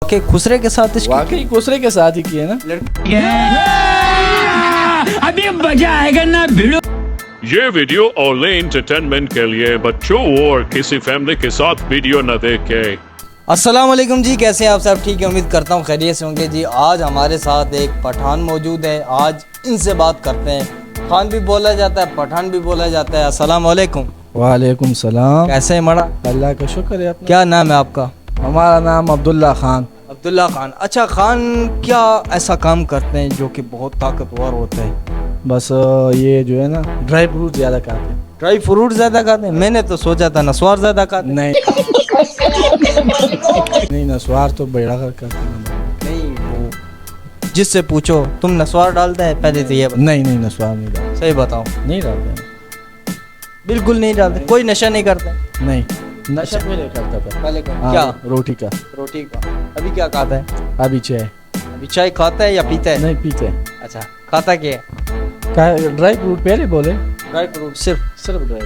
वाकई खुसरे के साथ वाकई खुसरे के साथ ही किए ना। अभी मजा आएगा ना भिड़ो। ये वीडियो ओनली एंटरटेनमेंट के लिए बच्चों और किसी फैमिली के साथ वीडियो न देखे। अस्सलाम वालेकुम जी, कैसे हैं आप सब? ठीक है, उम्मीद करता हूँ खैरियत से होंगे जी। आज हमारे साथ एक पठान मौजूद है, आज इनसे बात करते हैं। खान भी बोला जाता है, पठान भी बोला जाता है। अस्सलाम वालेकुम। वालेकुम सलाम। कैसे हैं मड़ा? अल्लाह का शुक्र है। क्या नाम है आपका? हमारा नाम अब्दुल्ला खान। अब्दुल्ला खान। अच्छा खान, क्या ऐसा काम करते हैं जो कि बहुत ताकतवर होता है? बस ये जो है ना, ड्राई फ्रूट ज़्यादा खाते हैं। ड्राई फ्रूट ज़्यादा खाते हैं? मैंने तो सोचा था नस्वार ज़्यादा खाते हैं। नहीं नहीं, नस्वार तो बेड़ा कर करते हैं। नहीं, वो जिससे पूछो तुम नस्वार डालते हैं, पहले तो ये नहीं नहीं, नस्वार नहीं डालते। सही बताओ। नहीं डालते, बिल्कुल नहीं डालते। कोई नशा नहीं करते? नहीं। नशा पहले करता था। पहले हाँ, क्या? रोटी का। रोटी का। अभी क्या खाता है? अभी चाय। अभी चाय खाता है या पीता है? नहीं पीते। अच्छा, खाता क्या है? ड्राई फ्रूट पहले बोले। ड्राई फ्रूट सिर्फ ड्राई।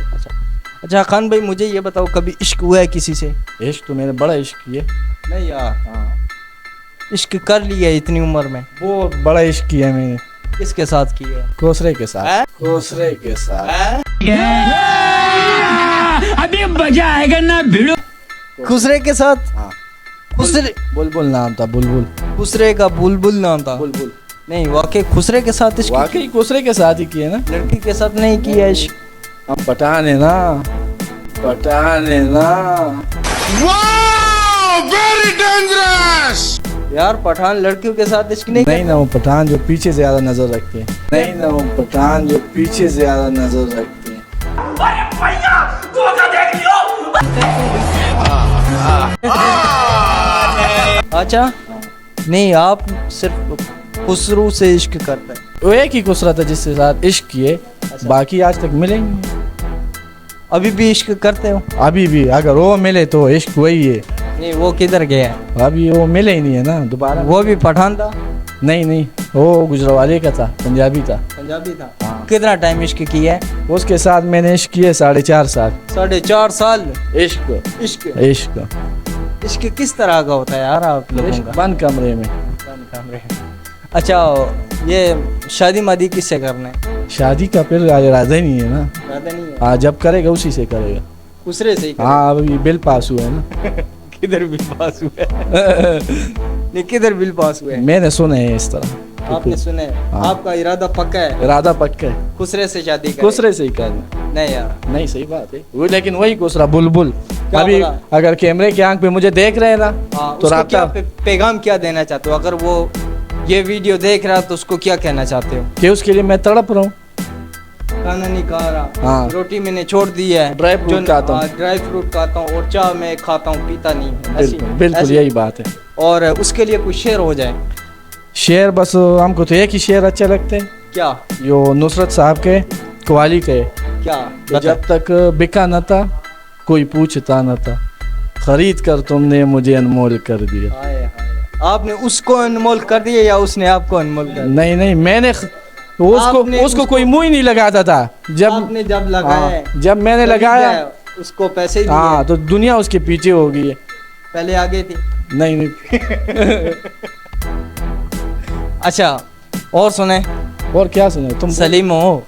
अच्छा खान भाई, मुझे ये बताओ, कभी इश्क हुआ है किसी से? इश्क तो मैंने बड़ा इश्क किया। नहीं यार, हाँ, इश्क कर लिया है इतनी उम्र में? वो बड़ा इश्क किया मैंने। किसके साथ किया है? खुसरे के साथ। हैं? खुसरे के साथ। अभी मजा आएगा ना भिड़ो। खुसरे के साथ? हाँ। खुसरे? बुलबुल नाम था, बुलबुल। खुसरे का बुलबुल नाम था? बुलबुल। नहीं, वाकई खुसरे के साथ इश्क? वाकई खुसरे के साथ ही किए ना। लड़की के साथ नहीं किया इश्क? हम पठान है ना, पठान है ना। यार पठान लड़कियों के साथ इश्क नहीं नहीं ना, वो पठान जो पीछे ज्यादा नजर रखते हैं। नहीं ना, वो पठान जो पीछे ज्यादा नजर रखते हैं। अच्छा नहीं, आप सिर्फ खुसरू से इश्क करते हैं? वो एक ही खुसरा था जिसके साथ इश्क किए, बाकी आज तक मिले ही नहीं। अभी भी इश्क करते हो? अभी भी अगर वो मिले तो इश्क वही है। नहीं, वो किधर गया है? अभी वो मिले ही नहीं है ना दोबारा। वो भी पठान था? नहीं नहीं, वो गुजरावाले का था, पंजाबी था। पंजाबी था। हाँ। कितना टाइम इश्क किया है? उसके साथ मैंने इश्क किए 4.5 साल। 4.5 साल? इश्क इश्क? इश्क इश्क किस तरह का होता है यार आप लोगों इश्क का? बंद कमरे में। अच्छा, ये शादी मादी किससे करना है? शादी का फिर राजा ही नहीं है ना। ज्यादा नहीं है? हाँ, जब करेगा उसी से करेगा। दूसरे से ही करना हाँ, अभी बिल पास हुआ है ना। है? किधर बिल पास हुआ है? नहीं, किधर बिल पास हुआ है? मैंने सुना है इस तरह। आपने सुने? हाँ। आपका इरादा पक्का है इरादा पक्का है, खुसरे से शादी का? खुसरे से ही करना। नहीं यार। नहीं, सही बात है वो, लेकिन वही खुसरा बुलबुल। क्या अभी बोला? अगर कैमरे की आंख पे मुझे देख रहे हैं ना, हाँ, तो उसको क्या राब्ता पैगाम क्या देना चाहते हो? अगर वो ये वीडियो देख रहा है तो उसको क्या कहना चाहते हो? कि उसके लिए मैं तड़प रहा हूँ। खाना नहीं खा रहा, हाँ। रोटी मैंने छोड़ दी है, ड्राई फ्रूट खाता हूँ। ड्राई फ्रूट खाता हूँ, और चाय मैं खाता हूँ, पीता नहीं हूँ। ऐसी- बिल्कुल ऐसी- यही बात है। और उसके लिए कुछ शेयर हो जाए? शेर बस हमको तो एक ही शेर अच्छे लगते हैं, क्या? जो नुसरत साहब के कवाली के। क्या? कि जब तक बिका न था कोई पूछता न था, खरीद कर तुमने मुझे अनमोल कर दिया। हाय हाय। आपने उसको अनमोल कर दिया या उसने आपको अनमोल कर दिया? नहीं नहीं, मैंने आपने उसको कोई मुंह ही नहीं लगाता था। जब आपने जब लगाया है, हाँ, जब मैंने लगाया, उसको पैसे दिए? हाँ, तो दुनिया उसके पीछे हो गई है। पहले आगे थी? नहीं नहीं। अच्छा, और सुने? और क्या सुने तुम? सलीम हो?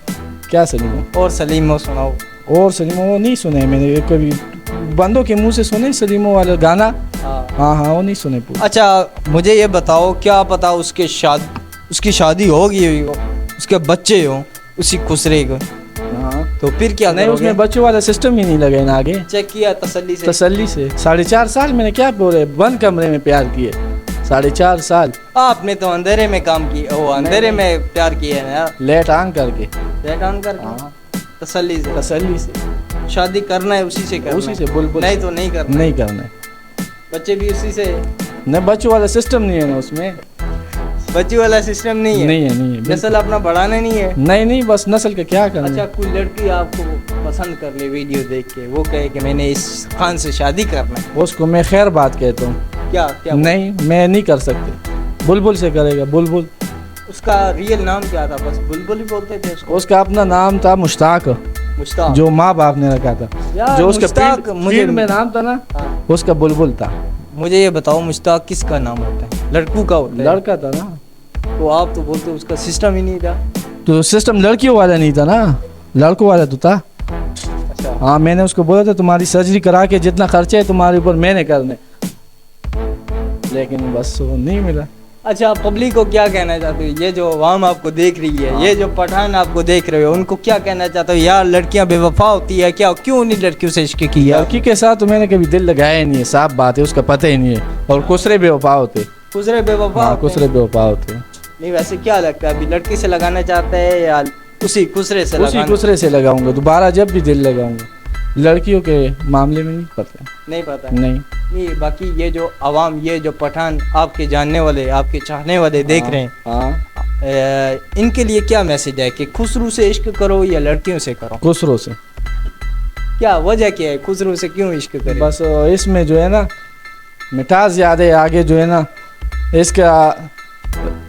क्या सलीम हो? और सलीम हो सुनाओ। और सलीम हो नहीं सुने मैंने कभी, बंदों के मुंह से सुने सलीमो वाला गाना। हाँ। हाँ हाँ, वो नहीं सुने पूरे। अच्छा, मुझे ये बताओ, क्या पता उसकी शादी होगी, उसके बच्चे हो उसी खुसरे को, हाँ, तो फिर क्या नहीं, करोगे? उसमें बच्चों वाला सिस्टम ही नहीं लगे ना आगे। चेक किया तसल्ली से? तसल्ली से 4.5 साल मैंने क्या बोले, बंद कमरे में प्यार किए 4.5 साल। आपने तो अंधेरे में काम किया, वो अंधेरे में प्यार किया है यार। लेट ऑन करके। लेट ऑन करके? हाँ, तसल्ली से? तसल्ली से। शादी करना है उसी से करना उसी है? से बुलबुल। नहीं तो नहीं करना? नहीं करना है। बच्चे भी उसी से? नहीं, बच्चों वाला सिस्टम नहीं है ना उसमें। बच्ची वाला सिस्टम नहीं है? नहीं है, नहीं है। नस्ल अपना बढ़ाना नहीं है? नहीं नहीं, बस नस्ल का क्या करना। अच्छा, कोई लड़की आपको पसंद कर ले वीडियो देख के, वो कहे कि मैंने इस खान से शादी करना है, उसको मैं खैर बात कहता हूँ। क्या क्या? नहीं, मैं नहीं कर सकते। बुलबुल से करेगा, बुलबुल। उसका रियल नाम क्या था? बस बुलबुल ही बोलते थे उसको? उसका अपना नाम था मुश्ताक, मुश्ताक? जो माँ बाप ने रखा था। यार, जो उसका मुश्ताक फील्ड में नाम था ना, हाँ। उसका बुलबुल था। मुझे ये बताओ, मुश्ताक किसका नाम होता है? लड़कों का होता है। लड़का था ना, तो आप तो बोलते हो उसका सिस्टम ही नहीं था। तो सिस्टम लड़कियों वाला नहीं था ना, लड़कों वाला तो था। अच्छा, हाँ, मैंने उसको बोला था तुम्हारी सर्जरी करा के जितना खर्चा है तुम्हारे ऊपर मैंने करने, लेकिन बस वो नहीं मिला। अच्छा, पब्लिक को क्या कहना चाहते हो? ये जो आवाम आपको देख रही है, ये जो पठान आपको देख रहे हो, उनको क्या कहना चाहते हो? यार लड़कियां बेवफा होती है क्या? क्यों नहीं लड़कियों से इश्क किया? लड़की के साथ तो मैंने कभी दिल लगाया ही नहीं है, साफ बात है, उसका पता ही नहीं है। और कुसरे बेवफा होते, खुसरे बेवफा हाँ होते कुसरे हैं। बेवफा होते हैं। नहीं, वैसे क्या लगता है, अभी लड़की से लगाना चाहते हैं या उसी खुसरे से उसी लगाना? कुसरे से लगाऊंगा दोबारा, जब भी दिल लगाऊंगा। लड़कियों के मामले में नहीं पता, नहीं पता। नहीं। नहीं, बाकी ये जो आवाम, ये जो पठान आपके जानने वाले, आपके चाहने वाले देख रहे हैं, हाँ, इनके लिए क्या मैसेज है कि खुसरू से इश्क करो या लड़कियों से करो? कुसरों से। क्या वजह क्या है, खुसरू से क्यों इश्क करें? बस इसमें जो है ना मिठास ज़्यादा है, आगे जो है ना इसका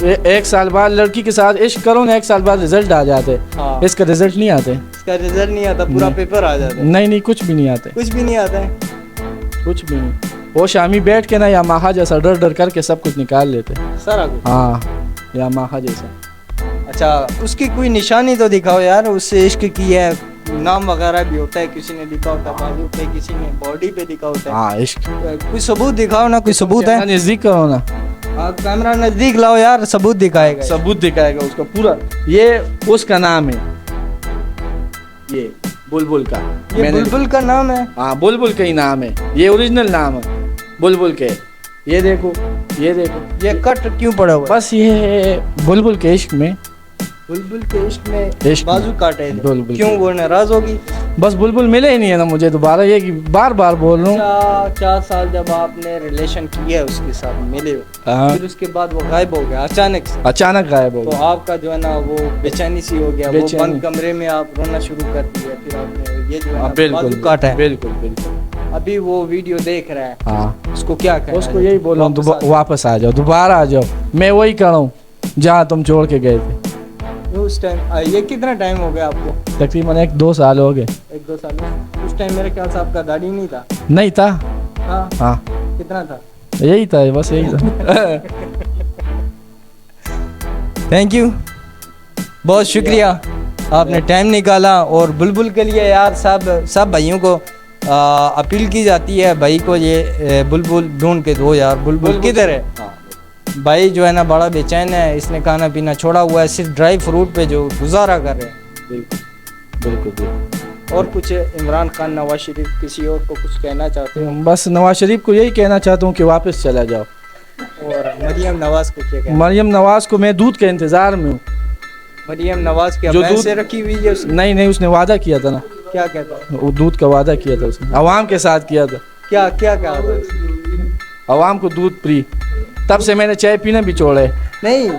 एक साल बाद लड़की के साथ इश्क करो ना, एक साल बाद रिजल्ट आ जाते, हाँ। इसका रिजल्ट नहीं आते। इसका रिजल्ट नहीं आता, पूरा नहीं। पेपर आ जाता है। नहीं नहीं, कुछ भी नहीं आते, कुछ भी नहीं आता है। कुछ भी नहीं। वो शामी बैठ के ना या माहा जैसा डर डर करके सब कुछ निकाल लेते। सारा कुछ। हाँ, या माहा जैसा। अच्छा, उसकी कोई निशानी तो दिखाओ यार, उससे इश्क की है, नाम वगैरह भी होता है, किसी ने लिखा होता है बाजू पे, किसी ने बॉडी पे लिखा होता है। हाँ, इश्क। कोई सबूत दिखाओ ना, कोई सबूत है? नजदीक करो ना, हाँ, कैमरा नजदीक लाओ यार, सबूत दिखाएगा। सबूत दिखाएगा उसका पूरा। ये उसका नाम है, ये बुलबुल का। ये बुलबुल का नाम है? हाँ, बुलबुल का ही नाम है, ये ओरिजिनल नाम है बुलबुल के। ये देखो, ये देखो, ये कट क्यों पड़ा हुआ है? बस ये बुलबुल के इश्क में, बुलबुल के इश्क में इश्क बाजू में। काटे थे। बुलबुल क्यों, के। वो नाराज होगी? बस बुलबुल मिले ही नहीं है ना मुझे दोबारा, ये बार बार बोल रहा हूँ। 4 साल जब आपने रिलेशन किया है उसके साथ, मिले हो, हाँ। फिर उसके बाद वो गायब हो गया अचानक से, अचानक गायब हो तो गया। आपका जो है ना वो बेचैनी सी हो गया, वो बेचैनी। बंद कमरे में आप रोना शुरू कर दिया, फिर आपने ये जो है हाँ, ना बिल्कुल बाजू काटा है। बिल्कुल बिल्कुल। अभी वो वीडियो देख रहा है, हाँ, उसको क्या कहना उसको है? यही बोल रहा हूँ, वापस आ जाओ। वापस आ जाओ, दोबारा आ जाओ। मैं वही कर रहा हूँ जहाँ तुम छोड़ के गए थे। उस टाइम ये कितना टाइम हो गया आपको? तकरीबन 1-2 साल हो गए। 1-2 साल में? उस टाइम मेरे ख्याल से आपका दाढ़ी नहीं था। नहीं था। हाँ, हाँ, कितना था? यही था, बस यही था। थैंक यू, बहुत शुक्रिया, आपने टाइम निकाला। और बुलबुल के लिए यार सब भाइयों को अपील की जाती है, भाई को ये बुलबुल ढूंढ के दो यार। बुलबुल किधर है? भाई जो है ना बड़ा बेचैन है, इसने खाना पीना छोड़ा हुआ है, सिर्फ ड्राई फ्रूट पे जो गुजारा कर रहे हैं। बिल्कुल बिल्कुल। और कुछ इमरान खान, नवाज शरीफ, किसी और को कुछ कहना चाहते हो? बस नवाज शरीफ को यही कहना चाहता हूँ कि वापस चला जाओ। और मरियम नवाज को क्या कहना? मरियम नवाज को मैं दूध के इंतजार में हूँ। मरियम नवाज के जो पैसे दूध- रखी हुई है उसने? नहीं नहीं, उसने वादा किया था ना, क्या कहता है? वो दूध का वादा किया था उसने, अवाम के साथ किया था। क्या क्या कहा था उसने? अवाम को दूध फ्री, तब से मैंने चाय पीना भी छोड़ा है। नहीं,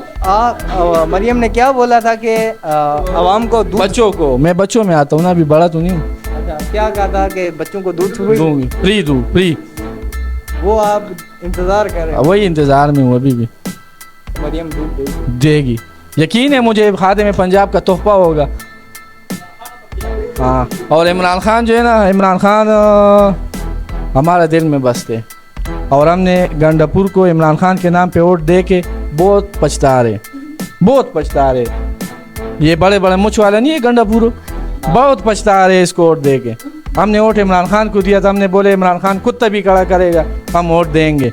मरियम ने क्या बोला था कि आवाम को दूध? बच्चों को, मैं बच्चों में आता हूँ ना, अभी बड़ा तो नहीं हूँ। अच्छा, क्या कहा था कि बच्चों को दूध फ्री? दूंगी, फ्री दूँ, फ्री। वो आप इंतजार कर रहे हैं? वही इंतजार में हूँ अभी भी। मरियम दूध देगी। देगी, यकीन है मुझे, खाते में पंजाब का तोहफा होगा। हाँ, और इमरान खान जो है ना, इमरान खान हमारे दिल में बसते, और हमने गंडापुर को इमरान खान के नाम पे वोट दे के बहुत पछता रहे, बहुत पछता रहे। ये बड़े बड़े मुछ वाले नहीं है गंडापुर, बहुत पछता रहे इसको वोट दे के। हमने वोट इमरान खान को दिया था, हमने बोले इमरान खान खुद तभी खड़ा करेगा, हम वोट देंगे,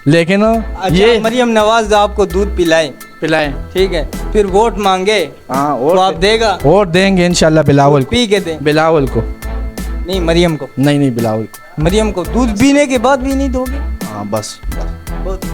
लेकिन अच्छा, ये मरियम नवाज आपको दूध पिलाए, पिलाएं। ठीक है, फिर वोट मांगे हाँ, तो आप देगा? वोट देंगे इंशाल्लाह बिलावल को। पी के दें? बिलावल को नहीं, मरियम को। नहीं नहीं, बिलावल को। मरियम को दूध पीने के बाद भी नहीं दोगे? हाँ, बस। बहुत